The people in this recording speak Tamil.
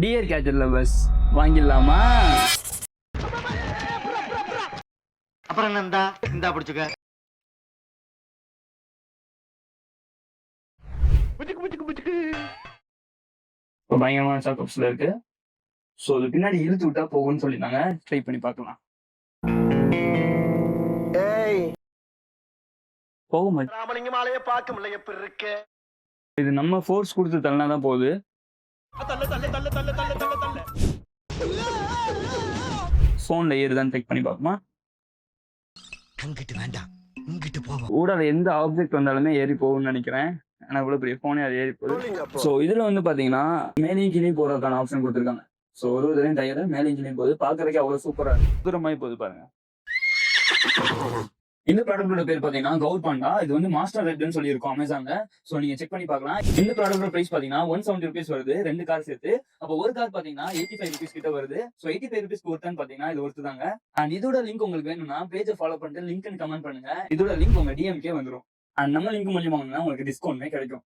Dear catcher lovers வாங்கிடலாமா? அப்புறம் என்னடா இந்தா பிடிச்சுக்க. இப்போ பயங்கரமான சாக்கப்ஸ்ல இருக்கு. ஸோ அது பின்னாடி இழுத்து விட்டா போகும்னு சொல்லியிருந்தாங்க. ட்ரை பண்ணி பார்க்கலாம். போக மாட்டேன். ராமலிங்கமாலையே பார்க்க முடியல எப்படி இருக்கு. இது நம்ம ஃபோர்ஸ் கொடுத்து தள்ளனா தான் போகுது. ஃபோன்ல ஏறுதான்னு செக் பண்ணி பார்ப்போமா? அங்கிட்டு வேண்டாம் இங்கிட்டு போவோம். ஊடால எந்த ஆப்ஜெக்ட் வந்தாலுமே ஏறி போகும்னு நினைக்கிறேன். ஆனா இவ்வளவு பெரிய போனே அது ஏறி போகுது. ஸோ இதுல வந்து பாத்தீங்கன்னா மேலேயும் கீழே போறதுக்கான ஆப்ஷன் கொடுத்துருக்காங்க. ஸோ ஒரு தரையும் டயர் மேலேயும் கீழே போகுது. பாக்குறதுக்கு அவ்வளவு சூப்பரா தூரமாய் போகுது பாருங்க. இந்த ப்ராடக்டோட பேர் பாத்தீங்கன்னா கவுட் பாண்டா. இது வந்து மாஸ்டர் ரெட்னு சொல்லி இருக்கும் அமேசான்ல. ஸோ நீங்க செக் பண்ணி பார்க்கலாம். இந்த ப்ராடக்டோட பிரைஸ் பாத்தீங்கன்னா 170 rupees வருது, 2 கார் சேர்த்து. அப்போ ஒரு கார் பாத்தீங்கன்னா 85 rupees கிட்ட வருது. ஸோ 85 rupees ஒருத்தான்னு பாத்தீங்கன்னா இது ஒருத்து தாங்க. அண்ட் இதோட லிங்க் உங்களுக்கு வேணும்னா பேஜை ஃபாலோ பண்ணிட்டு லிங்க் கமெண்ட் பண்ணுங்க. இதோட லிங்க் உங்க டிஎம்கே வந்துடும். அண்ட் நம்ம லிங்க் மூலியமா உங்களுக்கு டிஸ்கவுண்ட்மே கிடைக்கும்.